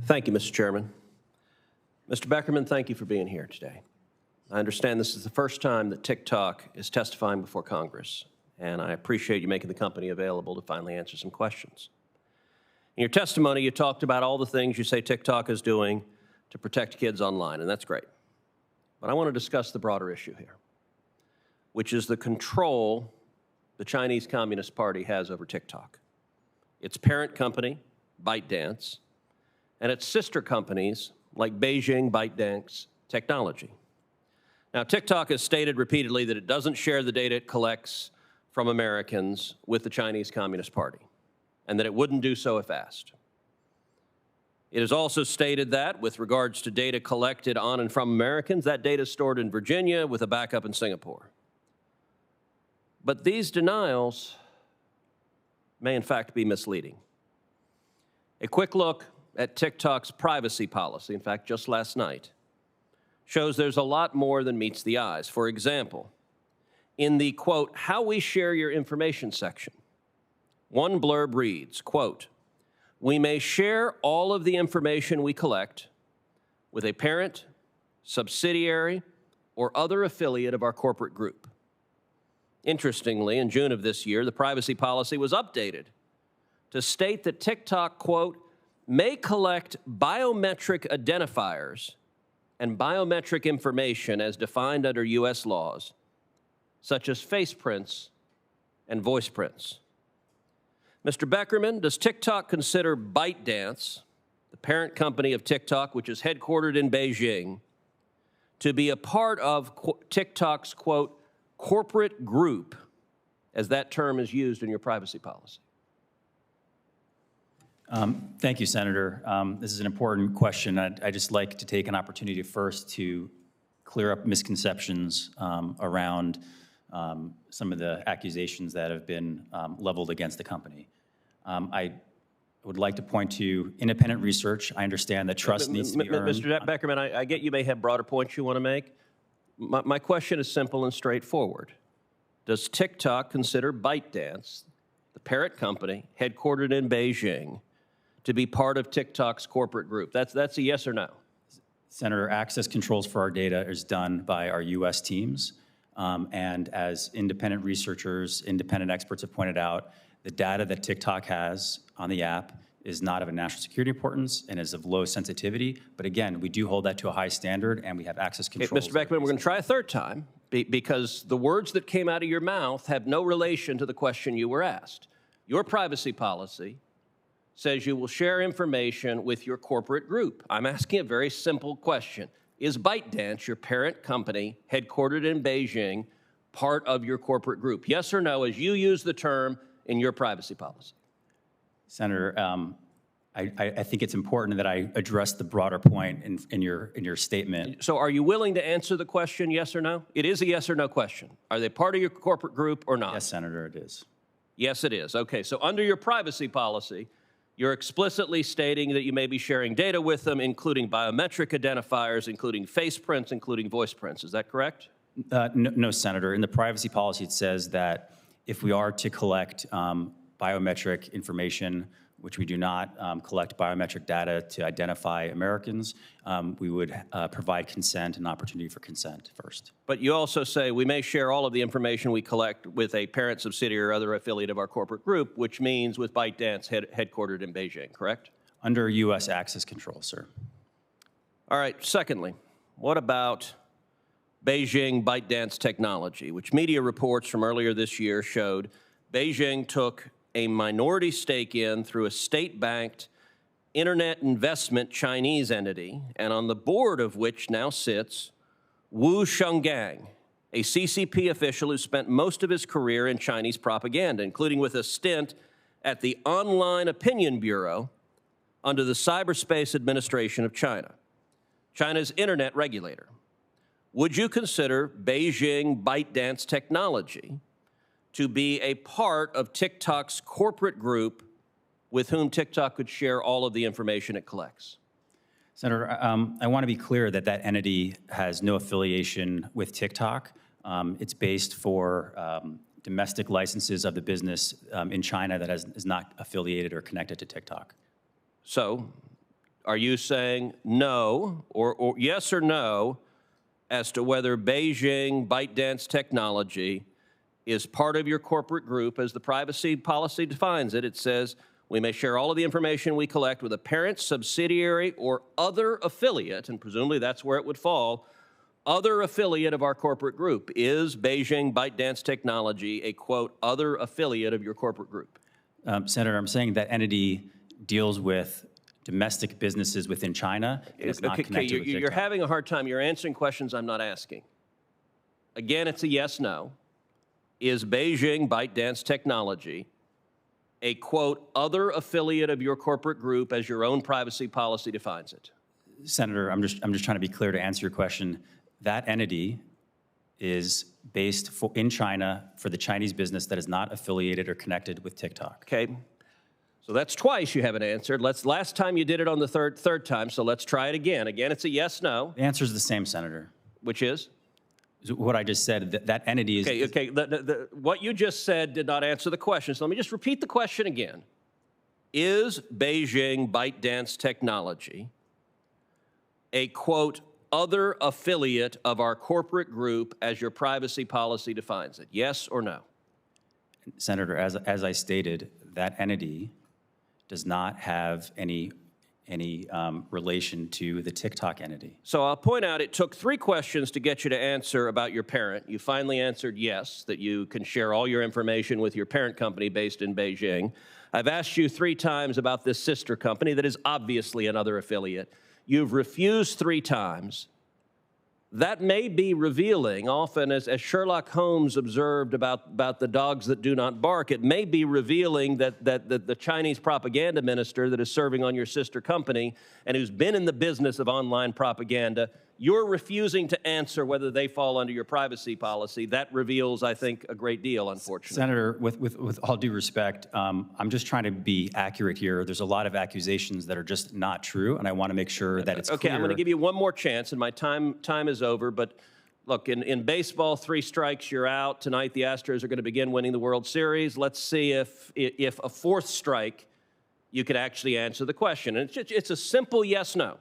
Thank you, Mr. Chairman. Mr. Beckerman, thank you for being here today. I understand this is the first time that TikTok is testifying before Congress, and I appreciate you making the company available to finally answer some questions. In your testimony, you talked about all the things you say TikTok is doing to protect kids online, and that's great. But I want to discuss the broader issue here, which is the control the Chinese Communist Party has over TikTok. Its parent company, ByteDance, and its sister companies like Beijing ByteDance Technology. Now, TikTok has stated repeatedly that it doesn't share the data it collects from Americans with the Chinese Communist Party, and that it wouldn't do so if asked. It has also stated that, with regards to data collected on and from Americans, that data is stored in Virginia with a backup in Singapore. But these denials may in fact be misleading. A quick look at TikTok's privacy policy, in fact, just last night, shows there's a lot more than meets the eyes. For example, in the, quote, how we share your information section, one blurb reads, quote, we may share all of the information we collect with a parent, subsidiary, or other affiliate of our corporate group. Interestingly, in June of this year, the privacy policy was updated to state that TikTok, quote, may collect biometric identifiers and biometric information as defined under U.S. laws, such as face prints and voice prints. Mr. Beckerman, does TikTok consider ByteDance, the parent company of TikTok, which is headquartered in Beijing, to be a part of TikTok's, quote, corporate group, as that term is used in your privacy policy? Thank you, Senator. This is an important question. I'd just like to take an opportunity first to clear up misconceptions around some of the accusations that have been leveled against the company. I would like to point to independent research. I understand that trust needs to be earned. Mr. Beckerman, I get you may have broader points you want to make. My question is simple and straightforward. Does TikTok consider ByteDance, the parent company headquartered in Beijing, to be part of TikTok's corporate group? That's a yes or no. Senator, access controls for our data is done by our U.S. teams. And as independent researchers, independent experts have pointed out, the data that TikTok has on the app is not of a national security importance and is of low sensitivity. But again, we do hold that to a high standard, and we have access controls. Mr. Beckerman, we're going to try a third time because the words that came out of your mouth have no relation to the question you were asked. Your privacy policy says you will share information with your corporate group. I'm asking a very simple question. Is ByteDance, your parent company, headquartered in Beijing, part of your corporate group? Yes or no, as you use the term in your privacy policy? Senator, I think it's important that I address the broader point in your statement. So are you willing to answer the question, yes or no? It is a yes or no question. Are they part of your corporate group or not? Yes, Senator, it is. Yes, it is. Okay, so under your privacy policy, you're explicitly stating that you may be sharing data with them, including biometric identifiers, including face prints, including voice prints. Is that correct? No, Senator. In the privacy policy, it says that if we are to collect biometric information, which we do not collect biometric data to identify Americans, we would provide consent and opportunity for consent first. But you also say we may share all of the information we collect with a parent, subsidiary, or other affiliate of our corporate group, which means with ByteDance headquartered in Beijing, correct? Under U.S. access control, sir. All right, secondly, what about Beijing ByteDance Technology, which media reports from earlier this year showed Beijing took a minority stake in through a state-backed internet investment Chinese entity, and on the board of which now sits Wu Shenggang, a CCP official who spent most of his career in Chinese propaganda, including with a stint at the Online Opinion Bureau under the Cyberspace Administration of China, China's internet regulator. Would you consider Beijing ByteDance Technology to be a part of TikTok's corporate group with whom TikTok could share all of the information it collects? Senator, I want to be clear that that entity has no affiliation with TikTok. It's based for domestic licenses of the business in China that is not affiliated or connected to TikTok. So, are you saying no, or yes or no, as to whether Beijing ByteDance technology is part of your corporate group as the privacy policy defines it? It says, we may share all of the information we collect with a parent, subsidiary, or other affiliate, and presumably that's where it would fall, other affiliate of our corporate group. Is Beijing ByteDance technology a, quote, other affiliate of your corporate group? Senator, I'm saying that entity deals with domestic businesses within China. It is not connected with TikTok. You're having a hard time. You're answering questions I'm not asking. Again, it's a yes-no. Is Beijing ByteDance technology a, quote, other affiliate of your corporate group as your own privacy policy defines it? Senator, I'm just trying to be clear to answer your question. That entity is based in China for the Chinese business that is not affiliated or connected with TikTok. Okay. So that's twice you haven't answered. Last time you did it on the third time, so let's try it again. Again, it's a yes-no. The answer is the same, Senator. Which is? What I just said, that entity is... Okay. What you just said did not answer the question, so let me just repeat the question again. Is Beijing ByteDance technology a, quote, other affiliate of our corporate group as your privacy policy defines it? Yes or no? Senator, as I stated, that entity does not have any relation to the TikTok entity. So I'll point out it took 3 questions to get you to answer about your parent. You finally answered yes, that you can share all your information with your parent company based in Beijing. I've asked you 3 times about this sister company that is obviously another affiliate. You've refused 3 times. That may be revealing, often as Sherlock Holmes observed about the dogs that do not bark, it may be revealing that the Chinese propaganda minister that is serving on your sister company and who's been in the business of online propaganda, you're refusing to answer whether they fall under your privacy policy. That reveals, I think, a great deal, unfortunately. Senator, with all due respect, I'm just trying to be accurate here. There's a lot of accusations that are just not true, and I want to make sure that it's okay, clear. I'm going to give you one more chance, and my time is over. But look, in baseball, 3 strikes, you're out. Tonight, the Astros are going to begin winning the World Series. Let's see if a 4th strike, you could actually answer the question. And it's a simple yes/no.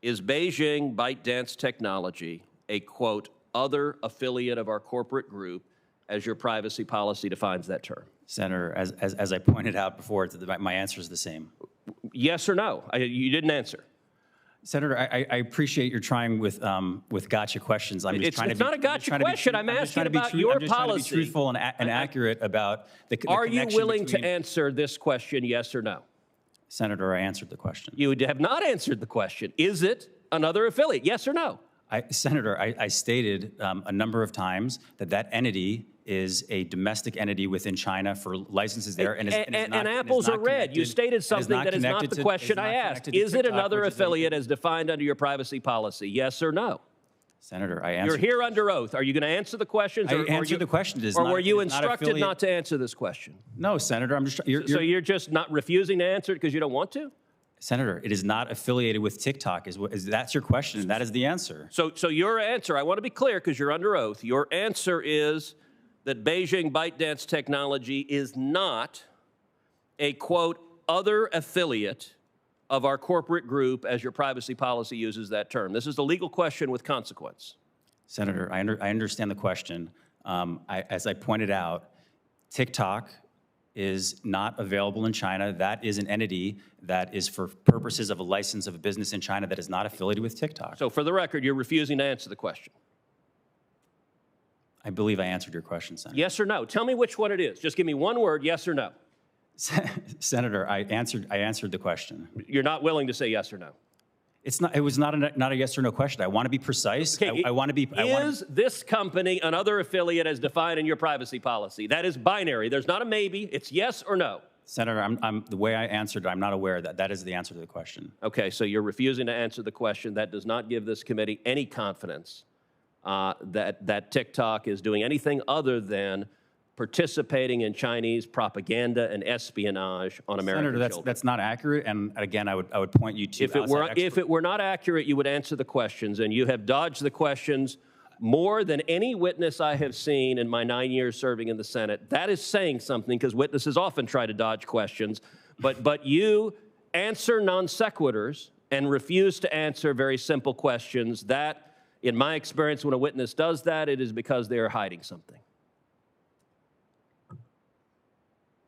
Is Beijing ByteDance technology a, quote, other affiliate of our corporate group as your privacy policy defines that term? Senator, as I pointed out before, my answer is the same. Yes or no? You didn't answer. Senator, I appreciate you're trying with gotcha questions. It's not a gotcha question. I'm asking about your policy. I'm just trying to be truthful and accurate about the Are you willing to answer this question, yes or no? Senator, I answered the question. You have not answered the question. Is it another affiliate, yes or no? Senator, I stated a number of times that entity is a domestic entity within China for licenses there. And apples are red. You stated something that is not the question I asked. Is it another affiliate as defined under your privacy policy, yes or no? Senator, I answered. You're here under oath. Are you going to answer the questions? I answered the question. Or were you instructed not to answer this question? No, Senator. I'm just. So you're just not refusing to answer it because you don't want to? Senator, it is not affiliated with TikTok. That's your question, and that is the answer. So your answer, I want to be clear because you're under oath. Your answer is that Beijing ByteDance technology is not a, quote, other affiliate of our corporate group as your privacy policy uses that term. This is a legal question with consequence. Senator, I understand the question. As I pointed out, TikTok is not available in China. That is an entity that is for purposes of a license of a business in China that is not affiliated with TikTok. So for the record, you're refusing to answer the question. I believe I answered your question, Senator. Yes or no? Tell me which one it is. Just give me one word, yes or no. Senator, I answered the question. You're not willing to say yes or no? It was not a yes or no question. I want to be precise. Okay, I want to be. Is this company another affiliate as defined in your privacy policy? That is binary. There's not a maybe. It's yes or no. Senator, the way I answered, I'm not aware that is the answer to the question. Okay, so you're refusing to answer the question. That does not give this committee any confidence that TikTok is doing anything other than participating in Chinese propaganda and espionage on American children. Senator, that's not accurate. And again, I would point you to if it were not accurate, you would answer the questions, and you have dodged the questions more than any witness I have seen in my 9 years serving in the Senate. That is saying something because witnesses often try to dodge questions, but you answer non sequiturs and refuse to answer very simple questions. That, in my experience, when a witness does that, it is because they are hiding something.